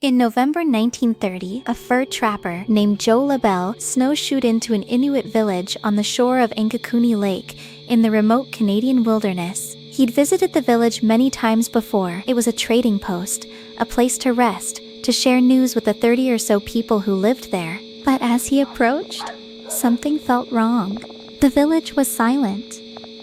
In November 1930, a fur trapper named Joe LaBelle snowshoed into an Inuit village on the shore of Angakuni Lake in the remote Canadian wilderness. He'd visited the village many times before. It was a trading post, a place to rest, to share news with the 30 or so people who lived there. But as he approached, something felt wrong. The village was silent.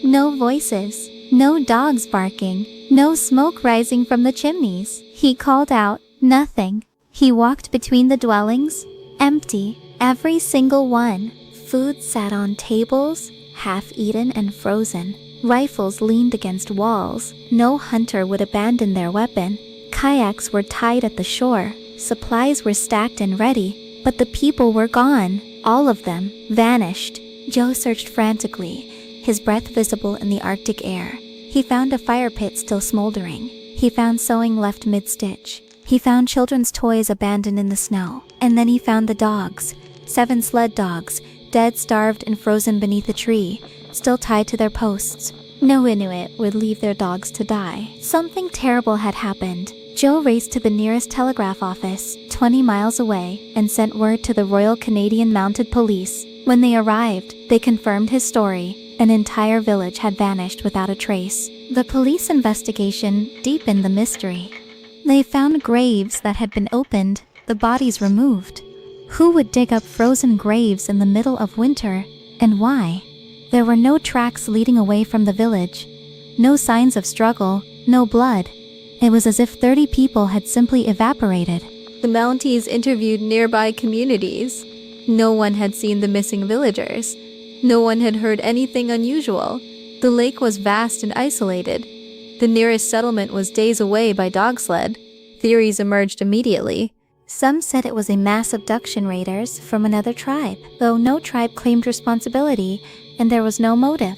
No voices, no dogs barking, no smoke rising from the chimneys. He called out, "Nothing." He walked between the dwellings, empty, every single one. Food sat on tables, half-eaten and frozen. Rifles leaned against walls. No hunter would abandon their weapon. Kayaks were tied at the shore. Supplies were stacked and ready, but the people were gone. All of them vanished. Joe searched frantically, his breath visible in the Arctic air. He found a fire pit still smoldering. He found sewing left mid-stitch. He found children's toys abandoned in the snow. And then he found the dogs, 7 sled dogs, dead, starved, and frozen beneath a tree, still tied to their posts. No Inuit would leave their dogs to die. Something terrible had happened. Joe raced to the nearest telegraph office, 20 miles away, and sent word to the Royal Canadian Mounted Police. When they arrived, they confirmed his story. An entire village had vanished without a trace. The police investigation deepened the mystery. They found graves that had been opened, the bodies removed. Who would dig up frozen graves in the middle of winter, and why? There were no tracks leading away from the village. No signs of struggle, no blood. It was as if 30 people had simply evaporated. The Mounties interviewed nearby communities. No one had seen the missing villagers. No one had heard anything unusual. The lake was vast and isolated. The nearest settlement was days away by dog sled. Theories emerged immediately. Some said it was a mass abduction raiders from another tribe, though no tribe claimed responsibility and there was no motive.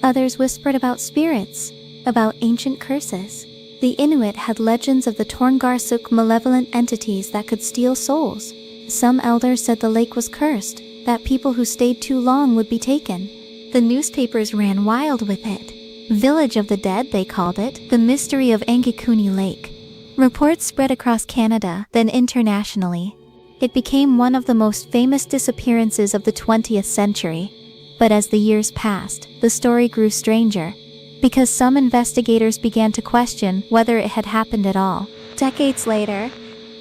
Others whispered about spirits, about ancient curses. The Inuit had legends of the Torngarsuk malevolent entities that could steal souls. Some elders said the lake was cursed, that people who stayed too long would be taken. The newspapers ran wild with it. Village of the Dead, they called it, the mystery of Angakuni Lake. Reports spread across Canada, then internationally. It became one of the most famous disappearances of the 20th century. But as the years passed, the story grew stranger, because some investigators began to question whether it had happened at all. Decades later,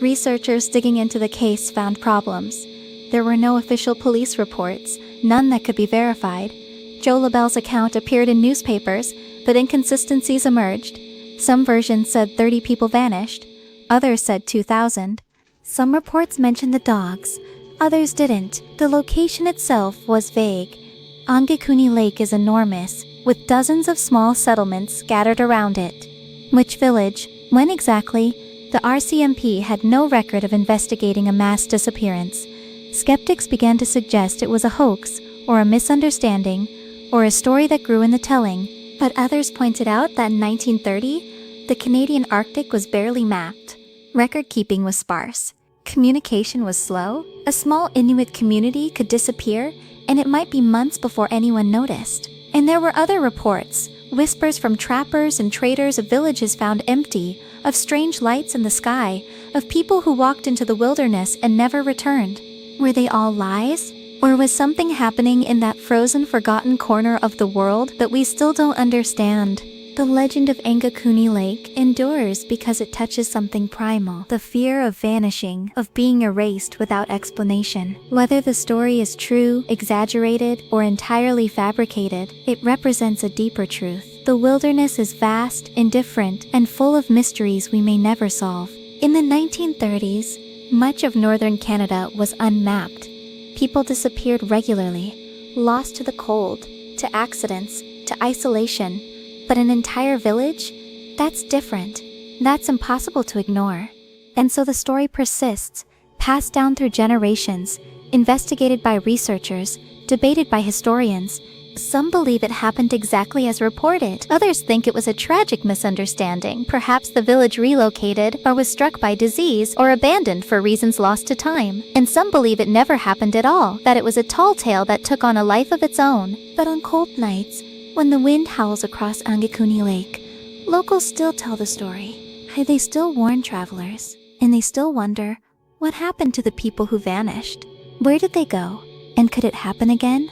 researchers digging into the case found problems. There were no official police reports, none that could be verified. Joe LaBelle's account appeared in newspapers, but inconsistencies emerged. Some versions said 30 people vanished, others said 2,000. Some reports mentioned the dogs, others didn't. The location itself was vague. Angakuni Lake is enormous, with dozens of small settlements scattered around it. Which village, when exactly, the RCMP had no record of investigating a mass disappearance. Skeptics began to suggest it was a hoax, or a misunderstanding, or a story that grew in the telling. But others pointed out that in 1930, the Canadian Arctic was barely mapped. Record-keeping was sparse. Communication was slow. A small Inuit community could disappear, and it might be months before anyone noticed. And there were other reports, whispers from trappers and traders of villages found empty, of strange lights in the sky, of people who walked into the wilderness and never returned. Were they all lies? Or was something happening in that frozen, forgotten corner of the world that we still don't understand? The legend of Angakuni Lake endures because it touches something primal, the fear of vanishing, of being erased without explanation. Whether the story is true, exaggerated, or entirely fabricated, it represents a deeper truth. The wilderness is vast, indifferent, and full of mysteries we may never solve. In the 1930s, much of northern Canada was unmapped. People disappeared regularly, lost to the cold, to accidents, to isolation. But an entire village? That's different. That's impossible to ignore. And so the story persists, passed down through generations, investigated by researchers, debated by historians. Some believe it happened exactly as reported. Others think it was a tragic misunderstanding. Perhaps the village relocated, or was struck by disease, or abandoned for reasons lost to time. And some believe it never happened at all, that it was a tall tale that took on a life of its own. But on cold nights, when the wind howls across Angakuni Lake, locals still tell the story. They still warn travelers. And they still wonder, what happened to the people who vanished? Where did they go? And could it happen again?